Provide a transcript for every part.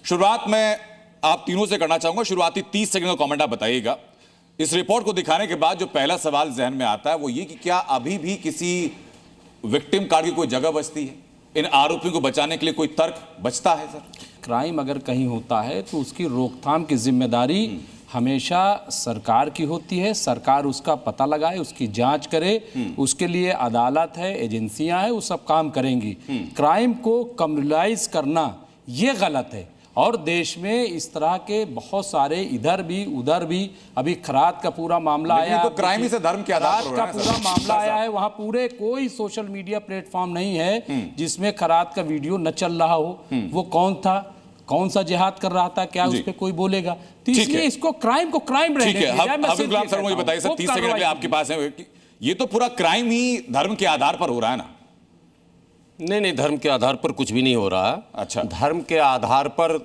शुरुआत में आप तीनों से करना चाहूंगा, शुरुआती 30 सेकंड का कमेंट आप बताइएगा। इस रिपोर्ट को दिखाने के बाद जो पहला सवाल जहन में आता है वो ये कि क्या अभी भी किसी विक्टिम कार्ड की कोई जगह बचती है? इन आरोपियों को बचाने के लिए कोई तर्क बचता है सर? क्राइम अगर कहीं होता है तो उसकी रोकथाम की जिम्मेदारी हमेशा सरकार की होती है। सरकार उसका पता लगाए, उसकी जांच करे, उसके लिए अदालत है, एजेंसियां हैं, वो सब काम करेंगी। क्राइम को कम्युनलाइज करना ये गलत है। और देश में इस तरह के बहुत सारे इधर भी उधर भी, अभी खरात का पूरा मामला आया तो क्राइम ही से धर्म के आधार पर का पूरा मामला आया है, वहां पूरे कोई सोशल मीडिया प्लेटफॉर्म नहीं है जिसमें खरात का वीडियो न चल रहा हो। वो कौन था, कौन सा जिहाद कर रहा था, क्या उस पर कोई बोलेगा? तो इसलिए इसको क्राइम को क्राइम रहने दीजिए। गुलाम सर मुझे बताइए सर, 30 सेकंड आपके पास है, ये तो पूरा क्राइम ही धर्म के आधार पर हो रहा है ना? नहीं, धर्म के आधार पर कुछ भी नहीं हो रहा। अच्छा, धर्म के आधार पर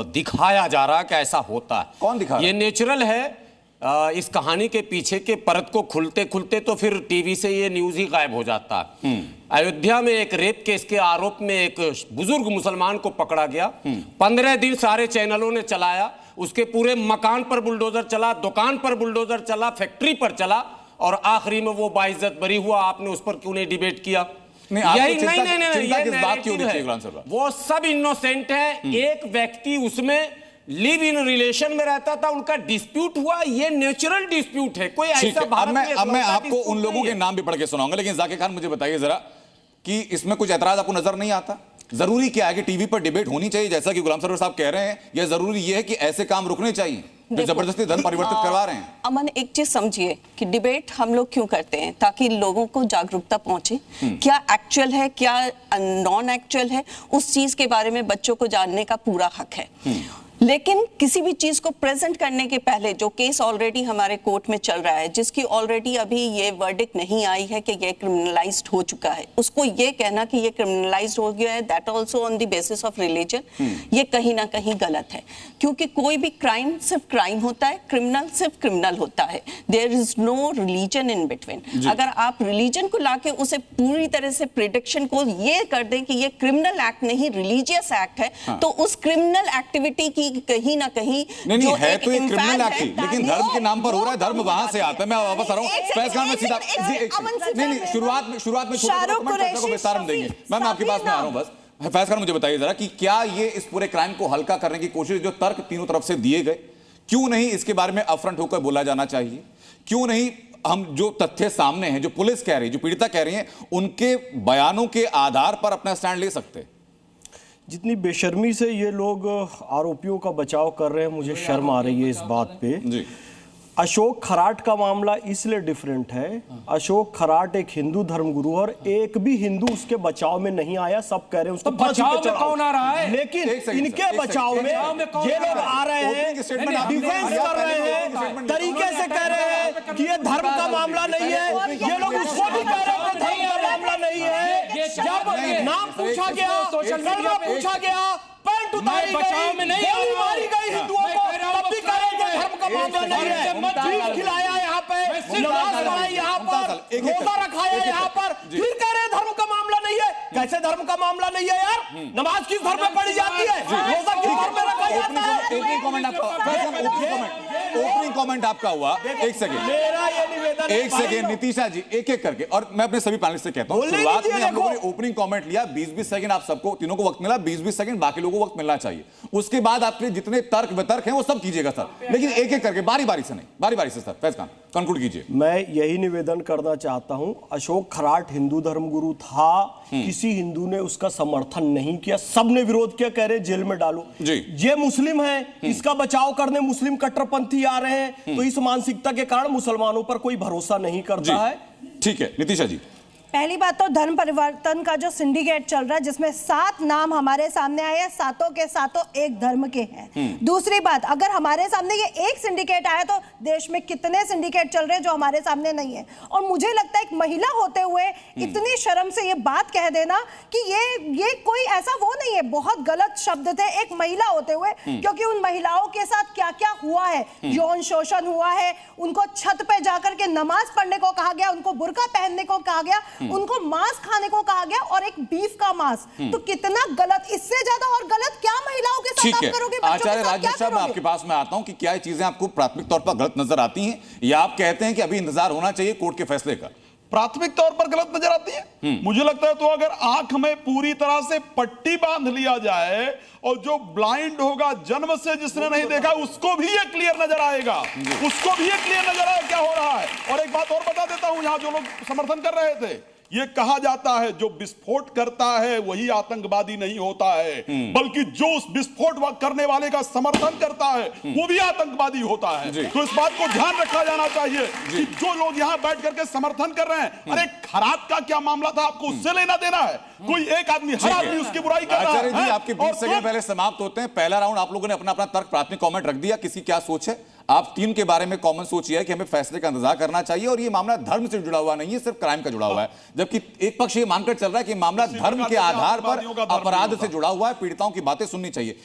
दिखाया जा रहा है कि ऐसा होता है। कौन दिखा रहा है? ये नेचुरल है। इस कहानी के पीछे के परत को खुलते खुलते तो फिर टीवी से ये न्यूज ही गायब हो जाता है। अयोध्या में एक रेप केस के आरोप में एक बुजुर्ग मुसलमान को पकड़ा गया। 15 दिन सारे चैनलों ने चलाया, उसके पूरे मकान पर बुलडोजर चला, दुकान पर बुलडोजर चला, फैक्ट्री पर चला, और आखिरी में वो बाइज्जत बरी हुआ। आपने उस पर क्यों नहीं डिबेट किया? वो सब इनोसेंट है। एक व्यक्ति उसमें लिव इन रिलेशन में रहता था, उनका डिस्प्यूट हुआ, ये नेचुरल डिस्प्यूट है। कोई ऐसा भारत में अब मैं आपको उन लोगों के नाम भी पढ़ के सुनाऊंगा, लेकिन जाकिर खान मुझे बताइए जरा कि इसमें कुछ ऐतराज आपको नजर नहीं आता? जरूरी क्या है कि टीवी पर डिबेट होनी चाहिए जैसा कि गुलाम सरवर साहब कह रहे हैं, या जरूरी यह है कि ऐसे काम रुकने चाहिए जो जबरदस्ती धर्म परिवर्तित करवा रहे हैं? अमन, एक चीज समझिए कि डिबेट हम लोग क्यों करते हैं, ताकि लोगों को जागरूकता पहुंचे। क्या एक्चुअल है, क्या नॉन एक्चुअल है, उस चीज के बारे में बच्चों को जानने का पूरा हक है। लेकिन किसी भी चीज को प्रेजेंट करने के पहले, जो केस ऑलरेडी हमारे कोर्ट में चल रहा है, जिसकी ऑलरेडी अभी ये वर्डिक्ट नहीं आई है कि ये क्रिमिनलाइज्ड हो चुका है, उसको ये कहना कि ये क्रिमिनलाइज्ड हो गया है, that also on the basis of religion, ये कहीं ना कहीं गलत है। क्योंकि कोई भी क्राइम सिर्फ क्राइम होता है, क्रिमिनल सिर्फ क्रिमिनल होता है। There is no religion in between. अगर आप रिलीजन को लाके उसे पूरी तरह से प्रिडिक्शन को ये कर दें कि ये क्रिमिनल एक्ट नहीं रिलीजियस एक्ट है, तो उस क्रिमिनल एक्टिविटी की कहीं ना कहीं नहीं है तो ये क्रिमिनल एक्ट, लेकिन धर्म के नाम पर हो रहा है। धर्म वहां से आता है। मैं वापस आ रहा हूं फैज खान में सीधा नहीं, शुरुआत में को विस्तार में देंगे। मैं आपके पास में आ रहा हूं। बस फैज खान मुझे बताइए जरा कि क्या ये इस पूरे क्राइम को हल्का करने की कोशिश, जो तर्क तीनों तरफ से दिए गए, क्यों नहीं इसके बारे में अपफ्रंट होकर बोला जाना चाहिए? क्यों नहीं हम जो तथ्य सामने हैं, जो पुलिस कह रही है, जो पीड़िता कह रही है, उनके बयानों के आधार पर अपना स्टैंड ले सकते? जितनी बेशर्मी से ये लोग आरोपियों का बचाव कर रहे हैं, मुझे शर्म आ रही है इस बात पे जी। अशोक खराट का मामला इसलिए डिफरेंट है। अशोक खराट एक हिंदू धर्मगुरु, और एक भी हिंदू उसके बचाव में नहीं आया। सब कह रहे हैं उसको बचाव में कौन आ रहा है, लेकिन इनके बचाव में ये लोग आ रहे हैं, डिफेंस कर रहे हैं, तरीके से कह रहे हैं कि ये धर्म का मामला नहीं है। ये लोग उसको भी कह रहे हैं धर्म का मामला नहीं है। जब नाम पूछा गया, पूछा गया, पैंट उतारी गई, गोली मारी गई हिंदुओं को, तब भी कह रहे हैं धर्म का मामला नहीं है। बीफ खिलाया यहाँ पे, नमाज पढ़ाई यहाँ पर, रोजा रखाया यहाँ पर, फिर कह रहे हैं धर्म का मामला नहीं है। कैसे धर्म का मामला नहीं है यार? नमाज किस धर्म में पढ़ी जाती है, रोजा किस धर्म में रखा जाता है? ओपनिंग कमेंट आपका हुआ। एक सेकंड, मेरा ये निवेदन, एक सेकंड नितीशा जी, एक एक करके, और मैं अपने सभी पैनलिस्ट से कहता हूं, शुरुआत में हम लोगों ने ओपनिंग कमेंट लिया, 20-20 सेकंड आप सबको तीनों को वक्त मिला, 20-20 सेकंड बाकी लोगों को वक्त मिलना चाहिए। उसके बाद आपके जितने तर्क वितर्क हैं वो सब कीजिएगा सर, लेकिन एक एक करके, बारी बारी से नहीं, बारी बारी से। सर फैज खान कंक्लूड कीजिए। मैं यही निवेदन करना चाहता हूं, अशोक खराट हिंदू धर्मगुरु था, किसी हिंदू ने उसका समर्थन नहीं किया, सबने विरोध किया, कह रहे जेल में डालो जी। ये मुस्लिम है, इसका बचाव करने मुस्लिम कट्टरपंथी आ रहे हैं, तो इस मानसिकता के कारण मुसलमानों पर कोई भरोसा नहीं करता है। ठीक है नितीशा जी। पहली बात तो धर्म परिवर्तन का जो सिंडिकेट चल रहा है, जिसमें 7 नाम हमारे सामने आए हैं, सातों के सातों एक धर्म के हैं। दूसरी बात, अगर हमारे सामने ये एक सिंडिकेट आया तो देश में कितने सिंडिकेट चल रहे हैं जो हमारे सामने नहीं है। और मुझे लगता है एक महिला होते हुए इतनी शर्म से ये बात कह देना कि ये कोई ऐसा वो नहीं है, बहुत गलत शब्द थे एक महिला होते हुए, क्योंकि उन महिलाओं के साथ क्या क्या हुआ है, यौन शोषण हुआ है, उनको छत पे जाकर के नमाज पढ़ने को कहा गया, उनको बुर्का पहनने को कहा गया, उनको मांस खाने को कहा गया और एक बीफ का मांस। तो कितना गलत, इससे ज्यादा और गलत क्या महिलाओं के साथ आप करोगे? आचार्य राजेश साहब, मैं आपके पास में आता हूं कि क्या ये चीजें आपको प्राथमिक तौर पर गलत नजर आती हैं, या आप कहते हैं कि अभी इंतजार होना चाहिए कोर्ट के फैसले का? प्राथमिक तौर पर गलत नजर आती है। मुझे लगता है तो अगर आंख में पूरी तरह से पट्टी बांध लिया जाए और जो ब्लाइंड होगा, जन्म से जिसने नहीं देखा, उसको भी ये क्लियर नजर आएगा, उसको भी ये क्लियर नजर आएगा क्या हो रहा है। और एक बात और बता देता हूं, यहां जो लोग समर्थन कर रहे थे, ये कहा जाता है जो विस्फोट करता है वही आतंकवादी नहीं होता है, बल्कि जो उस विस्फोट करने वाले का समर्थन करता है वो भी आतंकवादी होता है। तो इस बात को ध्यान रखा जाना चाहिए कि जो लोग यहाँ बैठ करके समर्थन कर रहे हैं, अरे खरात का क्या मामला था, आपको उससे लेना देना है? कोई एक आदमी, हर आदमी उसकी बुराई कर रहा है। आपके 20 सेकंड पहले समाप्त होते हैं। पहला राउंड आप लोगों ने अपना अपना तर्क, प्राथमिक कमेंट रख दिया, किसी क्या सोच है? आप तीन के बारे में कॉमन सोच ये है कि हमें फैसले का इंतजार करना चाहिए और ये मामला धर्म से जुड़ा हुआ नहीं है, सिर्फ क्राइम का जुड़ा हुआ है। जबकि एक पक्ष ये मानकर चल रहा है कि मामला धर्म के आधार पर अपराध से जुड़ा हुआ है, पीड़िताओं की बातें सुननी चाहिए।